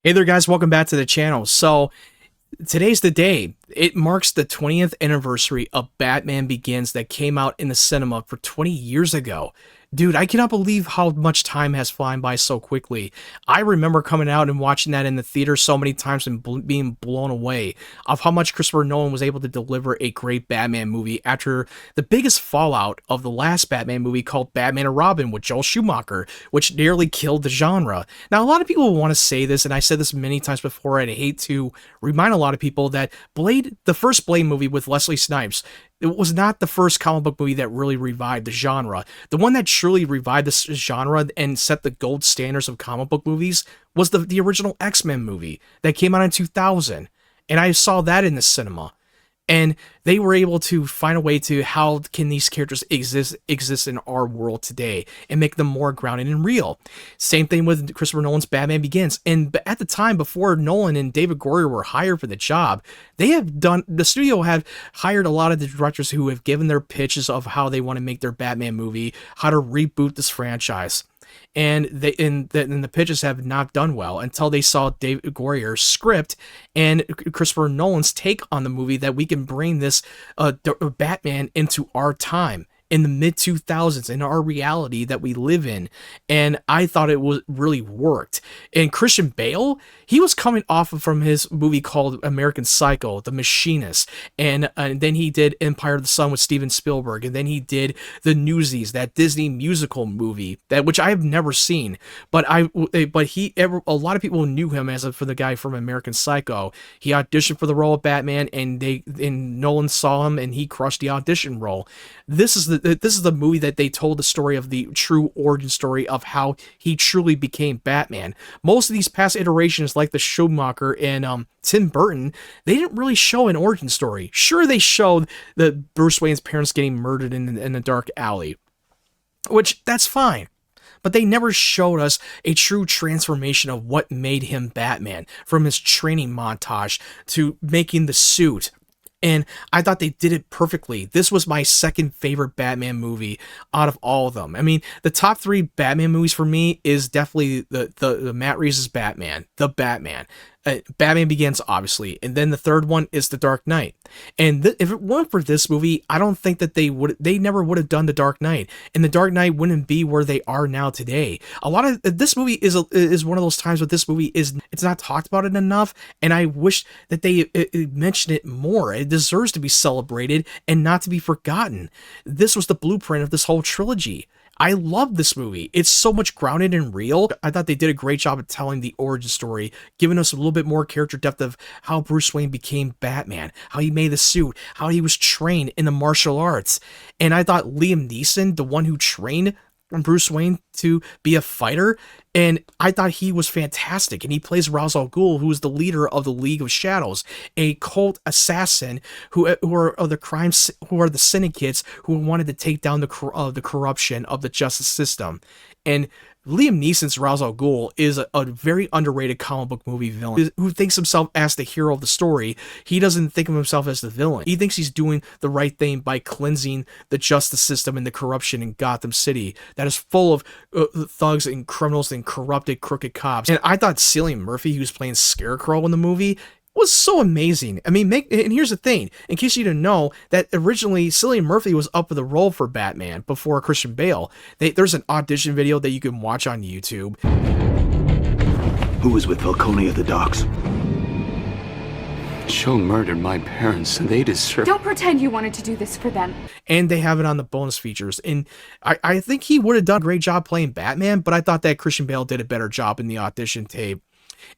Hey there guys, welcome back to the channel. So today's the day. It marks the 20th anniversary of Batman Begins that came out in the cinema for 20 years ago. Dude, I cannot believe how much time has flown by so quickly. I remember coming out and watching that in the theater so many times and being blown away of how much Christopher Nolan was able to deliver a great Batman movie after the biggest fallout of the last Batman movie called Batman and Robin with Joel Schumacher, which nearly killed the genre. Now, a lot of people want to say this, and I said this many times before, and I hate to remind a lot of people that Blade, the first Blade movie with Wesley Snipes, it was not the first comic book movie that really revived the genre. The one that truly revived this genre and set the gold standards of comic book movies was the original X-Men movie that came out in 2000. And I saw that in the cinema. And they were able to find a way to how can these characters exist in our world today and make them more grounded and real. Same thing with Christopher Nolan's Batman Begins. And at the time, before Nolan and David Goyer were hired for the job, the studio have hired a lot of the directors who have given their pitches of how they want to make their Batman movie, how to reboot this franchise. And the pitches have not done well until they saw David Goyer's script and Christopher Nolan's take on the movie that we can bring this Batman into our time in the mid-2000s, in our reality that we live in. And I thought it was really worked. And Christian Bale, he was coming off from his movie called American Psycho, The Machinist, and then he did Empire of the Sun with Steven Spielberg, and then he did The Newsies, that Disney musical movie, which I have never seen, but a lot of people knew him for the guy from American Psycho. He auditioned for the role of Batman, and Nolan saw him, and he crushed the audition role. This is the movie that they told the story of the true origin story of how he truly became Batman. Most of these past iterations, like the Schumacher and Tim Burton, they didn't really show an origin story. Sure, they showed that Bruce Wayne's parents getting murdered in the dark alley, which that's fine. But they never showed us a true transformation of what made him Batman, from his training montage to making the suit. And I thought they did it perfectly. This was my second favorite Batman movie out of all of them. I mean, the top three Batman movies for me is definitely the Matt Reeves' Batman, the Batman. Batman Begins, obviously, and then the third one is The Dark Knight. And if it weren't for this movie, I don't think that they never would have done The Dark Knight, and The Dark Knight wouldn't be where they are now today. A lot of this movie is one of those times where this movie it's not talked about it enough, and I wish that they mentioned it more. It deserves to be celebrated and not to be forgotten. This was the blueprint of this whole trilogy. I love this movie. It's so much grounded and real. I thought they did a great job of telling the origin story, giving us a little bit more character depth of how Bruce Wayne became Batman, how he made the suit, how he was trained in the martial arts. And I thought Liam Neeson, the one who trained Bruce Wayne to be a fighter, and I thought he was fantastic. And he plays Ra's al Ghul, who is the leader of the League of Shadows, a cult assassin who are the syndicates who wanted to take down the corruption of the justice system. And Liam Neeson's Ra's al Ghul is a very underrated comic book movie villain who thinks himself as the hero of the story. He doesn't think of himself as the villain. He thinks he's doing the right thing by cleansing the justice system and the corruption in Gotham City that is full of thugs and criminals and corrupted, crooked cops. And I thought Cillian Murphy, who was playing Scarecrow in the movie, was so amazing. I mean, and here's the thing, in case you didn't know, that originally Cillian Murphy was up for the role for Batman before Christian Bale. There's an audition video that you can watch on YouTube. Who was with Falcone at the docks? Joe murdered my parents, and they deserve... Don't pretend you wanted to do this for them. And they have it on the bonus features. And I think he would have done a great job playing Batman, but I thought that Christian Bale did a better job in the audition tape.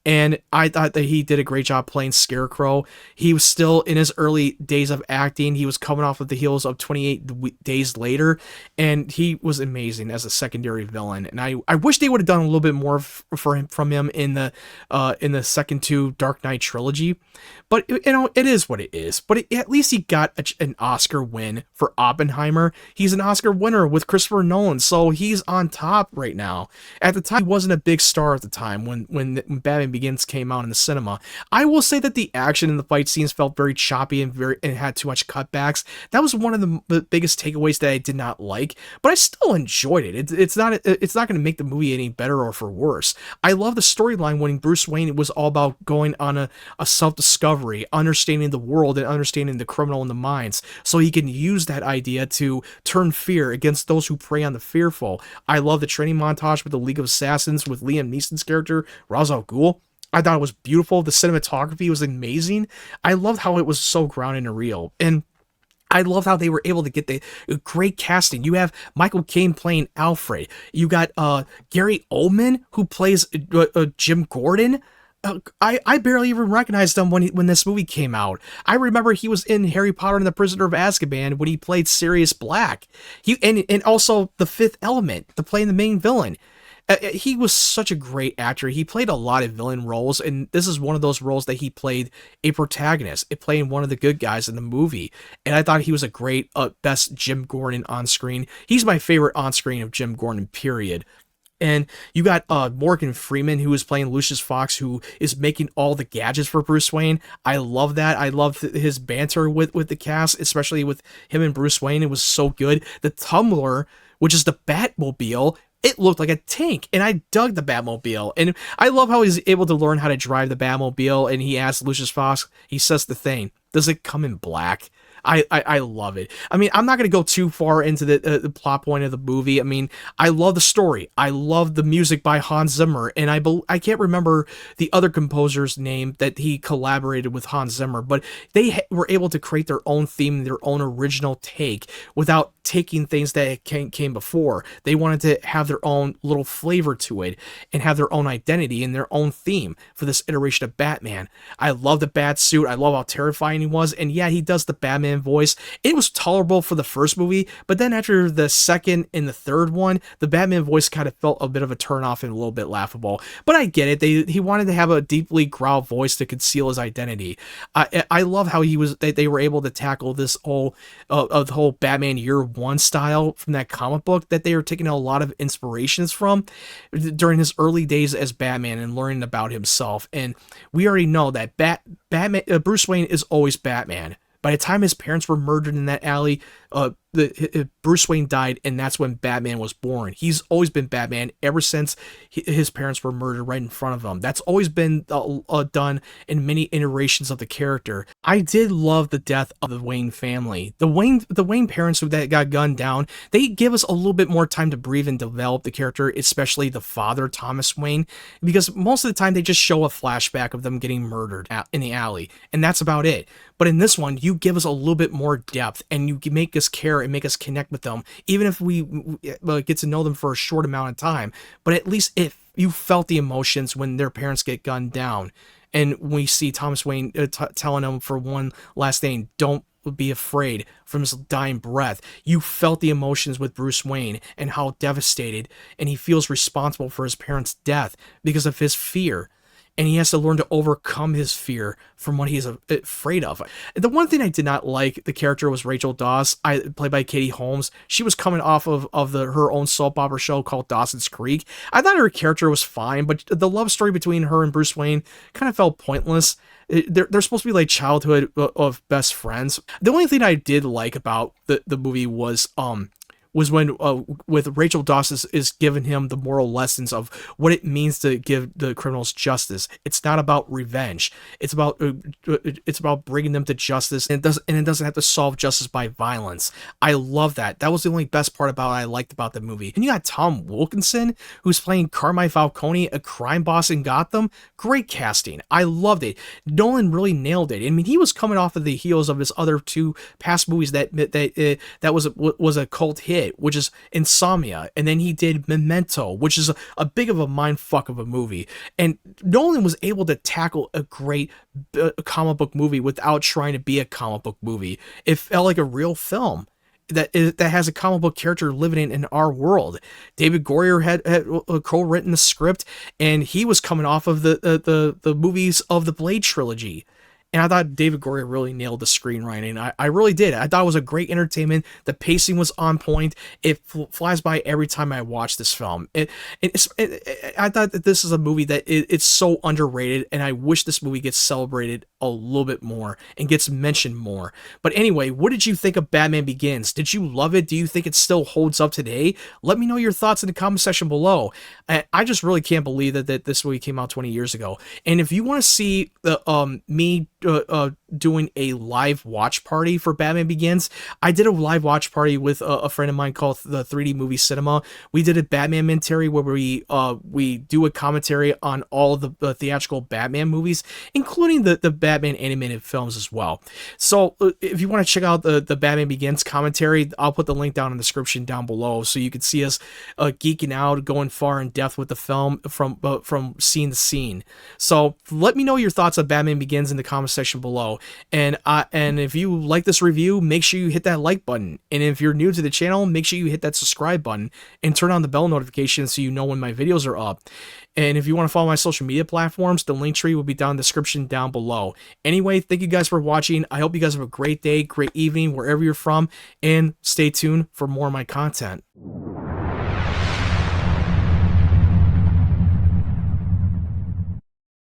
And I thought that he did a great job playing Scarecrow. He was still in his early days of acting. He was coming off of the heels of 28 Days Later, and he was amazing as a secondary villain. And I wish they would have done a little bit more from him in the second two Dark Knight trilogy. But it is what it is. But at least he got an Oscar win for Oppenheimer. He's an Oscar winner with Christopher Nolan, so he's on top right now. At the time, he wasn't a big star at the time when Batman Begins came out in the cinema. I will say that the action in the fight scenes felt very choppy and had too much cutbacks. That was one of the biggest takeaways that I did not like, but I still enjoyed it. It's not going to make the movie any better or for worse. I love the storyline when Bruce Wayne was all about going on a self-discovery, understanding the world and understanding the criminal in the minds, so he can use that idea to turn fear against those who prey on the fearful. I love the training montage with the League of Assassins with Liam Neeson's character, Ra's al Ghul. I thought it was beautiful. The cinematography was amazing. I loved how it was so grounded and real. And I love how they were able to get the great casting. You have Michael Caine playing Alfred. You got Gary Oldman, who plays Jim Gordon. I barely even recognized him when this movie came out. I remember he was in Harry Potter and the Prisoner of Azkaban when he played Sirius Black. And also The Fifth Element, playing the main villain. He was such a great actor. He played a lot of villain roles, and this is one of those roles that he played a protagonist, playing one of the good guys in the movie. And I thought he was a great, best Jim Gordon on screen. He's my favorite on screen of Jim Gordon, period. And you got Morgan Freeman, who is playing Lucius Fox, who is making all the gadgets for Bruce Wayne. I love that. I love his banter with the cast, especially with him and Bruce Wayne. It was so good. The Tumbler, which is the Batmobile, it looked like a tank, and I dug the Batmobile. And I love how he's able to learn how to drive the Batmobile, and he asks Lucius Fox, he says the thing, does it come in black? I love it. I mean, I'm not going to go too far into the plot point of the movie. I mean, I love the story. I love the music by Hans Zimmer, and I can't remember the other composer's name that he collaborated with Hans Zimmer, but they were able to create their own theme, their own original take, without taking things that came before. They wanted to have their own little flavor to it and have their own identity and their own theme for this iteration of Batman. I love the bat suit. I love how terrifying he was, and yeah, he does the Batman voice. It was tolerable for the first movie, but then after the second and the third one, the Batman voice kind of felt a bit of a turnoff and a little bit laughable. But I get it. He wanted to have a deeply growl voice to conceal his identity. I love how they were able to tackle this whole the whole Batman Year One style from that comic book that they were taking a lot of inspirations from during his early days as Batman and learning about himself. And we already know that Bruce Wayne is always Batman. By the time his parents were murdered in that alley, Bruce Wayne died, and that's when Batman was born. He's always been Batman ever since his parents were murdered right in front of him. That's always been done in many iterations of the character. I did love the death of the Wayne family. The Wayne parents that got gunned down, they give us a little bit more time to breathe and develop the character, especially the father, Thomas Wayne, because most of the time they just show a flashback of them getting murdered in the alley, and that's about it. But in this one, you give us a little bit more depth, and you make us care and make us connect with them, even if we get to know them for a short amount of time. But at least if you felt the emotions when their parents get gunned down, and we see Thomas Wayne telling them for one last thing, don't be afraid, from his dying breath. You felt the emotions with Bruce Wayne and how devastated, and he feels responsible for his parents' death because of his fear. And he has to learn to overcome his fear from what he's afraid of. The one thing I did not like, the character was Rachel Dawes, played by Katie Holmes. She was coming off of her own soap opera show called Dawson's Creek. I thought her character was fine, but the love story between her and Bruce Wayne kind of felt pointless. They're supposed to be like childhood of best friends. The only thing I did like about the movie was when with Rachel Dawes is giving him the moral lessons of what it means to give the criminals justice. It's not about revenge. It's about bringing them to justice, and it doesn't have to solve justice by violence. I love that. That was the only best part about I liked about the movie. And you got Tom Wilkinson, who's playing Carmine Falcone, a crime boss in Gotham. Great casting. I loved it. Nolan really nailed it. I mean, he was coming off of the heels of his other two past movies that was a cult hit, which is Insomnia, and then he did Memento, which is a big of a mindfuck of a movie. And Nolan was able to tackle a great comic book movie without trying to be a comic book movie. It felt like a real film that has a comic book character living in our world. David Goyer had co-written the script, and he was coming off of the movies of the Blade trilogy. And I thought David Goyer really nailed the screenwriting. I really did. I thought it was a great entertainment. The pacing was on point. It flies by every time I watch this film. I thought that this is a movie that it's so underrated, and I wish this movie gets celebrated a little bit more and gets mentioned more. But anyway, what did you think of Batman Begins? Did you love it? Do you think it still holds up today? Let me know your thoughts in the comment section below. I just really can't believe that this movie came out 20 years ago. And if you want to see me doing a live watch party for Batman Begins, I did a live watch party with a friend of mine called the 3D Movie Cinema. We did a Batman Mentary where we do a commentary on all of the theatrical Batman movies, including the Batman animated films as well. So if you want to check out the Batman Begins commentary, I'll put the link down in the description down below so you can see us geeking out, going far in depth with the film from scene to scene. So let me know your thoughts on Batman Begins in the comment section below. And if you like this review, make sure you hit that like button. And if you're new to the channel, make sure you hit that subscribe button and turn on the bell notification so you know when my videos are up. And if you want to follow my social media platforms, the link tree will be down in the description down below. Anyway, thank you guys for watching. I hope you guys have a great day, great evening, wherever you're from, and stay tuned for more of my content.